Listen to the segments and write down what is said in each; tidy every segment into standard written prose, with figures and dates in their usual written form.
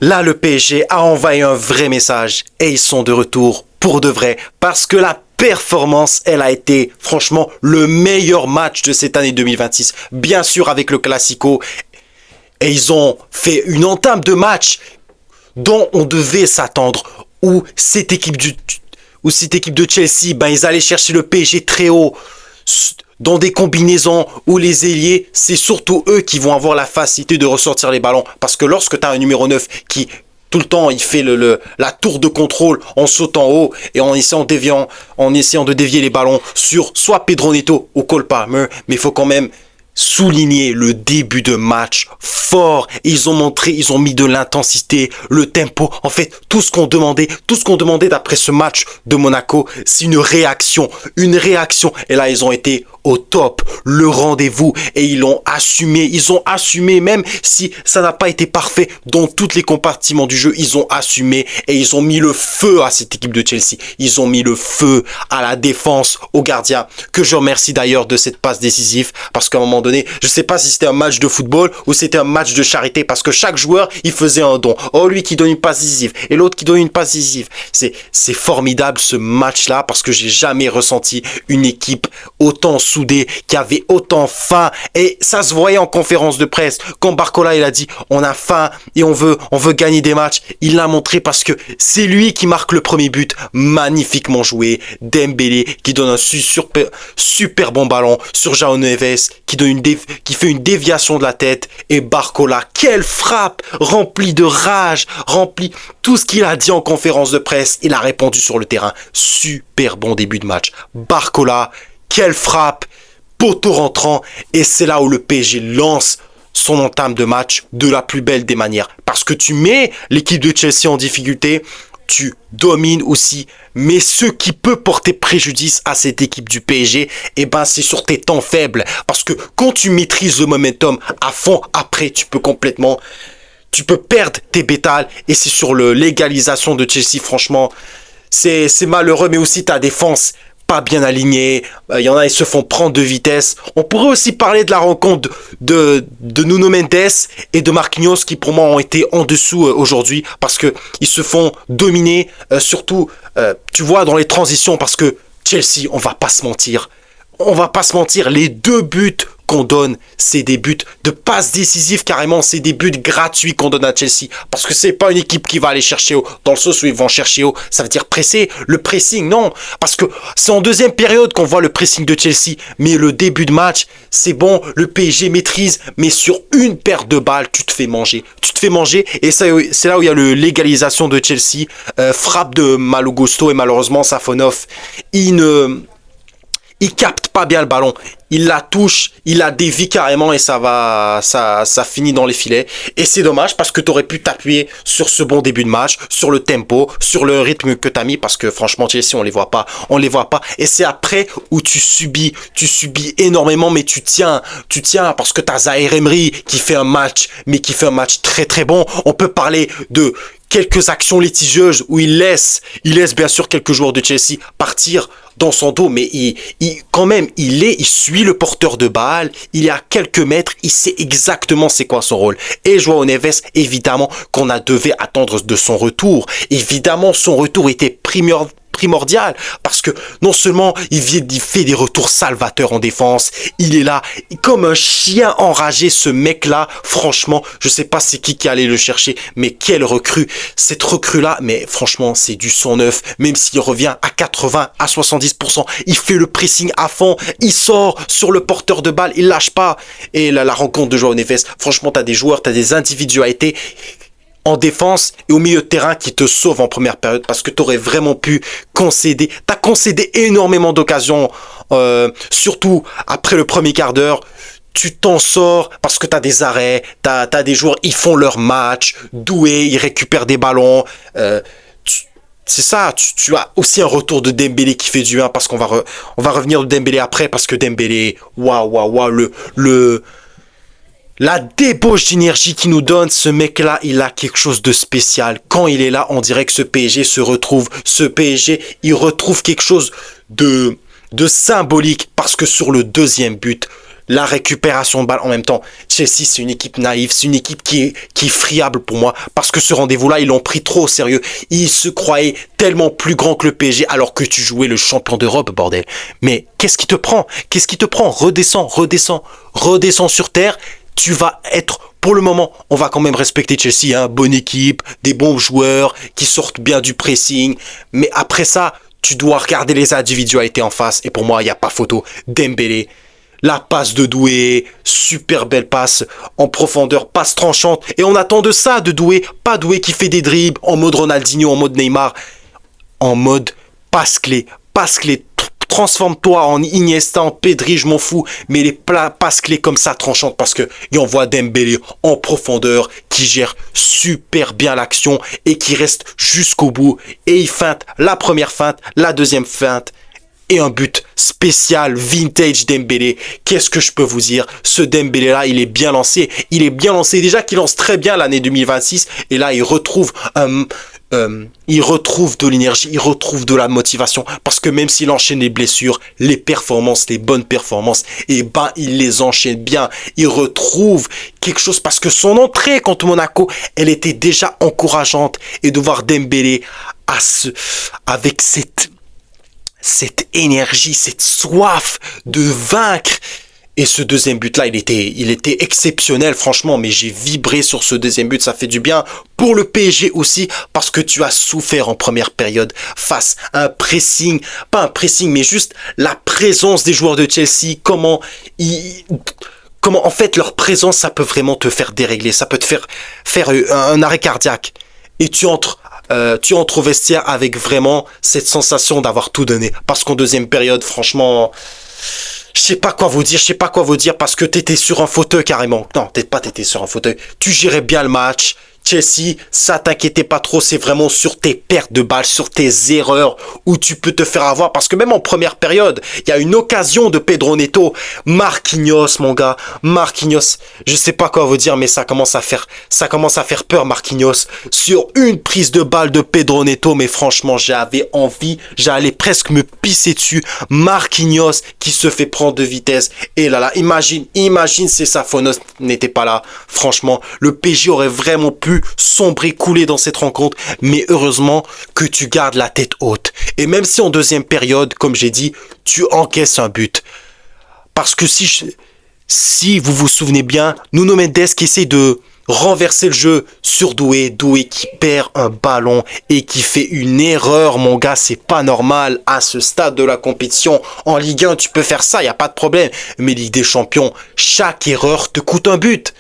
Là, le PSG a envoyé un vrai message et ils sont de retour pour de vrai parce que la performance, elle a été franchement le meilleur match de cette année 2026. Bien sûr avec le Classico et ils ont fait une entame de match dont on devait s'attendre où cette équipe de Chelsea, ben ils allaient chercher le PSG très haut dans des combinaisons où les ailiers, c'est surtout eux qui vont avoir la facilité de ressortir les ballons. Parce que lorsque tu as un numéro 9 qui, tout le temps, il fait la tour de contrôle en sautant haut et en essayant de dévier les ballons sur soit Pedro Neto ou Cole Palmer, mais il faut quand même souligner le début de match fort. Ils ont mis de l'intensité, le tempo. En fait, tout ce qu'on demandait d'après ce match de Monaco, c'est une réaction. Et là, ils ont été au top, le rendez-vous, et ils ont assumé, même si ça n'a pas été parfait dans tous les compartiments du jeu, ils ont assumé et ils ont mis le feu à cette équipe de Chelsea. Ils ont mis le feu à la défense, au gardien, que je remercie d'ailleurs de cette passe décisive, parce qu'à un moment donné, je sais pas si c'était un match de football ou c'était un match de charité, parce que chaque joueur, il faisait un don. Oh, lui qui donne une passe décisive et l'autre qui donne une passe décisive. C'est formidable ce match-là, parce que j'ai jamais ressenti une équipe autant soudée, qui avait autant faim, et ça se voyait en conférence de presse quand Barcola il a dit on a faim et on veut gagner des matchs. Il l'a montré parce que c'est lui qui marque le premier but, magnifiquement joué. Dembélé qui donne un super bon ballon sur João Neves qui fait une déviation de la tête, et Barcola, quelle frappe, remplie de rage, remplie tout ce qu'il a dit en conférence de presse, il a répondu sur le terrain. Super bon début de match. Barcola, quelle frappe, poteau rentrant, et c'est là où le PSG lance son entame de match de la plus belle des manières. Parce que tu mets l'équipe de Chelsea en difficulté, tu domines aussi, mais ce qui peut porter préjudice à cette équipe du PSG, eh ben c'est sur tes temps faibles. Parce que quand tu maîtrises le momentum à fond, après tu peux perdre tes pétales, et c'est sur l'égalisation de Chelsea, franchement, c'est malheureux, mais aussi ta défense pas bien alignée. Il y en a, ils se font prendre de vitesse. On pourrait aussi parler de la rencontre de Nuno Mendes et de Marquinhos, qui pour moi ont été en dessous aujourd'hui, parce que ils se font dominer, surtout tu vois dans les transitions, parce que Chelsea, on va pas se mentir, les deux buts qu'on donne, c'est des buts de passes décisives, carrément, c'est des buts gratuits qu'on donne à Chelsea, parce que c'est pas une équipe qui va aller chercher haut, dans le sens où ils vont chercher haut, ça veut dire presser, le pressing, non, parce que c'est en deuxième période qu'on voit le pressing de Chelsea, mais le début de match, c'est bon, le PSG maîtrise, mais sur une paire de balles, tu te fais manger, et c'est là où il y a l'égalisation de Chelsea, frappe de Malo Gusto, et malheureusement, Safonov, il capte pas bien le ballon, il la touche, il la dévie carrément, et ça finit dans les filets. Et c'est dommage, parce que tu aurais pu t'appuyer sur ce bon début de match, sur le tempo, sur le rythme que tu as mis, parce que franchement Chelsea on les voit pas, et c'est après où tu subis énormément, mais tu tiens, parce que tu as Zaïre Emery qui fait un match très très bon. On peut parler de quelques actions litigieuses où il laisse bien sûr quelques joueurs de Chelsea partir dans son dos, mais il suit le porteur de balle, il est à quelques mètres, il sait exactement c'est quoi son rôle. Et João Neves, évidemment qu'on devait attendre de son retour. Évidemment, son retour était primordial, parce que non seulement il fait des retours salvateurs en défense, il est là comme un chien enragé, ce mec là, franchement, je sais pas c'est qui allait le chercher, mais quelle recrue, cette recrue là, mais franchement c'est du 109, même s'il revient à 80, à 70%, il fait le pressing à fond, il sort sur le porteur de balle, il lâche pas. Et la rencontre de João Neves, franchement t'as des joueurs, t'as des individualités en défense et au milieu de terrain qui te sauve en première période, parce que tu aurais vraiment pu concéder. Tu as concédé énormément d'occasions, surtout après le premier quart d'heure. Tu t'en sors parce que tu as des arrêts, tu as des joueurs, ils font leur match, doués, ils récupèrent des ballons. C'est ça, tu as aussi un retour de Dembélé qui fait du bien, parce qu'on va revenir de Dembélé après, parce que Dembélé, waouh, la débauche d'énergie qu'il nous donne, ce mec-là, il a quelque chose de spécial. Quand il est là, on dirait que ce PSG se retrouve. Ce PSG, il retrouve quelque chose de symbolique, parce que sur le deuxième but, la récupération de balle en même temps. Chelsea, c'est une équipe naïve, c'est une équipe qui est friable pour moi, parce que ce rendez-vous-là, ils l'ont pris trop au sérieux. Ils se croyaient tellement plus grands que le PSG, alors que tu jouais le champion d'Europe, bordel. Mais qu'est-ce qui te prend? Qu'est-ce qui te prend? Redescends sur terre. Tu vas être, pour le moment, on va quand même respecter Chelsea, hein, bonne équipe, des bons joueurs, qui sortent bien du pressing. Mais après ça, tu dois regarder les individualités en face, et pour moi, il n'y a pas photo. Dembélé, la passe de Doué, super belle passe en profondeur, passe tranchante. Et on attend de ça de Doué, pas Doué qui fait des dribbles en mode Ronaldinho, en mode Neymar, en mode passe clé. Transforme-toi en Iniesta, en Pedri, je m'en fous, mais les passes clés comme ça tranchantes, parce que y on voit Dembélé en profondeur qui gère super bien l'action et qui reste jusqu'au bout, et il feinte la première feinte, la deuxième feinte et un but spécial vintage Dembélé. Qu'est-ce que je peux vous dire? Ce Dembélé là, il est bien lancé. Déjà qu'il lance très bien l'année 2026, et là il retrouve de l'énergie, il retrouve de la motivation, parce que même s'il enchaîne les blessures, les bonnes performances, et ben il les enchaîne bien. Il retrouve quelque chose, parce que son entrée contre Monaco, elle était déjà encourageante, et de voir Dembélé avec cette énergie, cette soif de vaincre. Et ce deuxième but-là, il était exceptionnel, franchement, mais j'ai vibré sur ce deuxième but, ça fait du bien pour le PSG aussi, parce que tu as souffert en première période face à un pressing, pas un pressing, mais juste la présence des joueurs de Chelsea, comment en fait leur présence, ça peut vraiment te faire dérégler, ça peut te faire un arrêt cardiaque. Et tu entres au vestiaire avec vraiment cette sensation d'avoir tout donné, parce qu'en deuxième période, franchement... Je sais pas quoi vous dire, parce que t'étais sur un fauteuil carrément. Non, t'étais sur un fauteuil. Tu gérais bien le match. Chelsea, ça t'inquiétait pas trop, c'est vraiment sur tes pertes de balles, sur tes erreurs où tu peux te faire avoir, parce que même en première période, il y a une occasion de Pedro Neto, Marquinhos, mon gars, Marquinhos, je sais pas quoi vous dire, mais ça commence à faire peur, Marquinhos, sur une prise de balle de Pedro Neto, mais franchement, j'allais presque me pisser dessus. Marquinhos qui se fait prendre de vitesse, et là, imagine si Safonos n'était pas là, franchement, le PSG aurait vraiment pu sombrer, couler dans cette rencontre, mais heureusement que tu gardes la tête haute. Et même si en deuxième période, comme j'ai dit, tu encaisses un but. Parce que si vous vous souvenez bien, Nuno Mendes qui essaie de renverser le jeu sur Doué qui perd un ballon et qui fait une erreur, mon gars, c'est pas normal à ce stade de la compétition. En Ligue 1, tu peux faire ça, y a pas de problème. Mais Ligue des Champions, chaque erreur te coûte un but.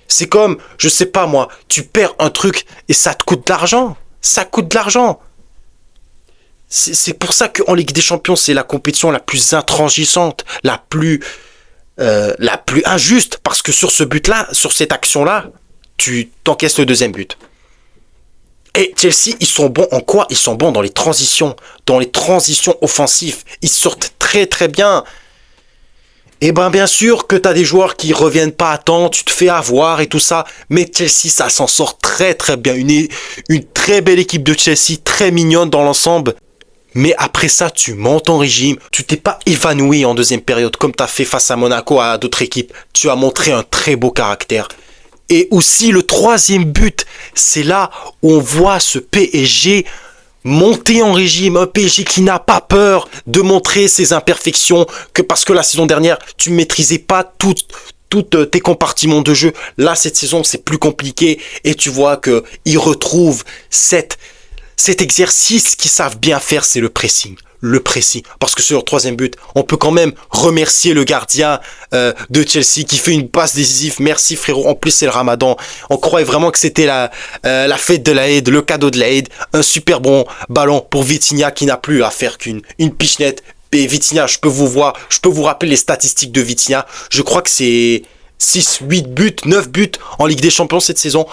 C'est comme, je sais pas moi, tu perds un truc et ça te coûte de l'argent. Ça coûte de l'argent. C'est pour ça qu'en Ligue des Champions, c'est la compétition la plus intransigeante, la plus injuste. Parce que sur ce but-là, sur cette action-là, tu t'encaisses le deuxième but. Et Chelsea, ils sont bons en quoi? Ils sont bons dans les transitions offensives. Ils sortent très très bien. Et ben bien sûr que tu as des joueurs qui reviennent pas à temps, tu te fais avoir et tout ça, mais Chelsea, ça s'en sort très très bien. Une très belle équipe de Chelsea, très mignonne dans l'ensemble. Mais après ça, tu montes en régime, tu t'es pas évanoui en deuxième période comme tu as fait face à Monaco, à d'autres équipes. Tu as montré un très beau caractère. Et aussi le troisième but, c'est là où on voit ce PSG monter en régime, un PSG qui n'a pas peur de montrer ses imperfections, parce que la saison dernière, tu ne maîtrisais pas toutes tes compartiments de jeu. Là, cette saison, c'est plus compliqué, et tu vois qu'ils retrouvent cet exercice qu'ils savent bien faire, c'est le pressing. Parce que sur le troisième but, on peut quand même remercier le gardien de Chelsea qui fait une passe décisive. Merci frérot, en plus c'est le Ramadan. On croyait vraiment que c'était la fête de l'Aïd, le cadeau de l'Aïd. Un super bon ballon pour Vitinha qui n'a plus à faire qu'une pichenette. Et Vitinha, je peux vous rappeler les statistiques de Vitinha. Je crois que c'est 6, 8 buts, 9 buts en Ligue des Champions cette saison.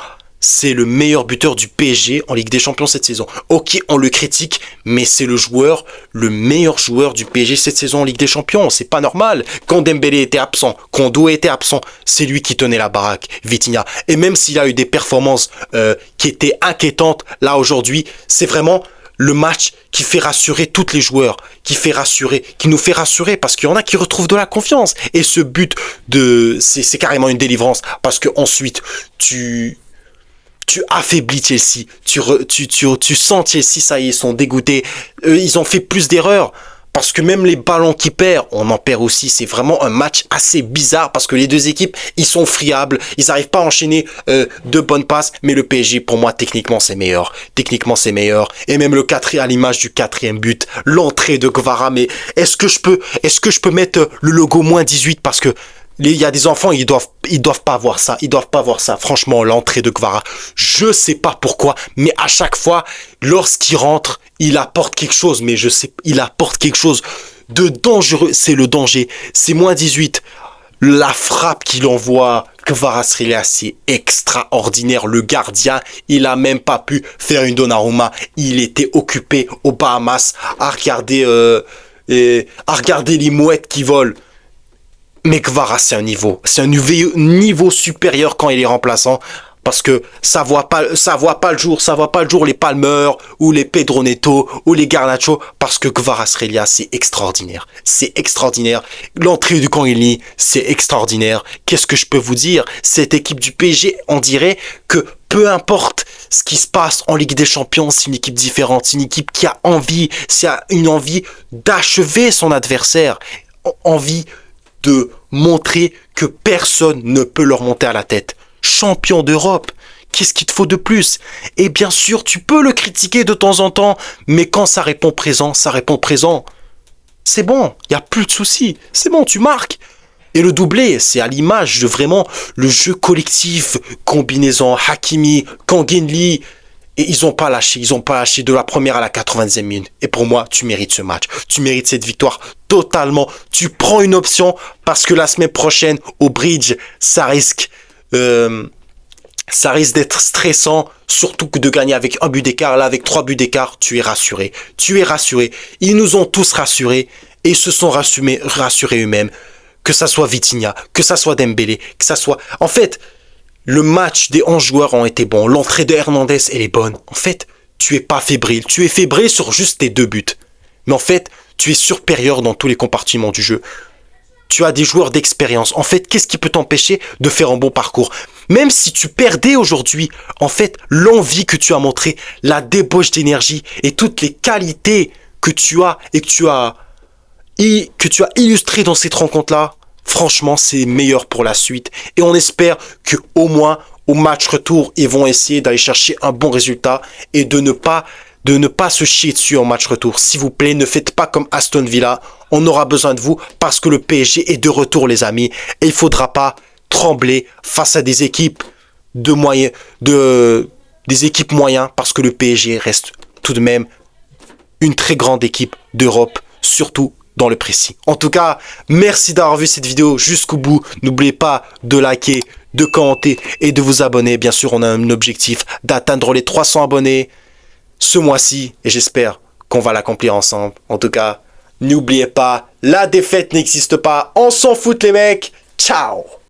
C'est le meilleur buteur du PSG en Ligue des Champions cette saison. Ok, on le critique, mais c'est le meilleur joueur du PSG cette saison en Ligue des Champions. C'est pas normal. Quand Dembélé était absent, quand Doué était absent, c'est lui qui tenait la baraque, Vitinha. Et même s'il a eu des performances qui étaient inquiétantes, là aujourd'hui, c'est vraiment le match qui fait rassurer tous les joueurs, qui nous fait rassurer parce qu'il y en a qui retrouvent de la confiance. Et ce but c'est carrément une délivrance parce que ensuite tu affaiblis Chelsea, tu sens Chelsea, ça y est, ils sont dégoûtés, ils ont fait plus d'erreurs. Parce que même les ballons qu'ils perdent, on en perd aussi. C'est vraiment un match assez bizarre parce que les deux équipes, ils sont friables. Ils n'arrivent pas à enchaîner de bonnes passes. Mais le PSG, pour moi, techniquement, c'est meilleur. Techniquement, c'est meilleur. Et même le à l'image du quatrième but, l'entrée de Kvara. Mais est-ce que je peux mettre le logo -18 parce que il y a des enfants, ils doivent pas voir ça. Ils doivent pas voir ça. Franchement, l'entrée de Kvara, je sais pas pourquoi, mais à chaque fois, lorsqu'il rentre, il apporte quelque chose. Mais il apporte quelque chose de dangereux. C'est le danger. C'est -18. La frappe qu'il envoie, Kvaratskhelia, c'est extraordinaire. Le gardien, il a même pas pu faire une Donnarumma. Il était occupé aux Bahamas à regarder les mouettes qui volent. Mais Kvara, c'est un niveau supérieur quand il est remplaçant. Parce que ça voit pas le jour les Palmer, ou les Pedro Neto, ou les Garnacho, parce que Kvaratskhelia, c'est extraordinaire. C'est extraordinaire. L'entrée du Kangini, c'est extraordinaire. Qu'est-ce que je peux vous dire? Cette équipe du PSG, on dirait que peu importe ce qui se passe en Ligue des Champions, c'est une équipe différente. C'est une équipe qui a une envie d'achever son adversaire. Envie de montrer que personne ne peut leur monter à la tête. Champion d'Europe, qu'est-ce qu'il te faut de plus? Et bien sûr, tu peux le critiquer de temps en temps, mais quand ça répond présent, ça répond présent. C'est bon, il n'y a plus de soucis. C'est bon, tu marques. Et le doublé, c'est à l'image de vraiment le jeu collectif, combinaison Hakimi, Kangin-Lee. Et ils n'ont pas lâché de la première à la 90e minute. Et pour moi, tu mérites ce match. Tu mérites cette victoire totalement. Tu prends une option parce que la semaine prochaine, au Bridge, ça risque d'être stressant. Surtout que de gagner avec un but d'écart. Là, avec 3 buts d'écart, tu es rassuré. Tu es rassuré. Ils nous ont tous rassurés. Et ils se sont rassurés eux-mêmes. Que ça soit Vitinha, que ça soit Dembélé, que ça soit... En fait... Le match des 11 joueurs ont été bons. L'entrée de Hernandez, elle est bonne. En fait, tu es pas fébrile. Tu es fébrile sur juste tes 2 buts. Mais en fait, tu es supérieur dans tous les compartiments du jeu. Tu as des joueurs d'expérience. En fait, qu'est-ce qui peut t'empêcher de faire un bon parcours? Même si tu perdais aujourd'hui, en fait, l'envie que tu as montrée, la débauche d'énergie et toutes les qualités que tu as et que tu as illustrées dans cette rencontre-là, franchement, c'est meilleur pour la suite. Et on espère que au moins, au match retour, ils vont essayer d'aller chercher un bon résultat et de ne pas se chier dessus en match retour. S'il vous plaît, ne faites pas comme Aston Villa. On aura besoin de vous parce que le PSG est de retour, les amis. Et il ne faudra pas trembler face à des équipes des équipes moyennes parce que le PSG reste tout de même une très grande équipe d'Europe, surtout dans le précis. En tout cas, merci d'avoir vu cette vidéo jusqu'au bout. N'oubliez pas de liker, de commenter et de vous abonner. Bien sûr, on a un objectif d'atteindre les 300 abonnés ce mois-ci et j'espère qu'on va l'accomplir ensemble. En tout cas, n'oubliez pas, la défaite n'existe pas. On s'en fout les mecs. Ciao!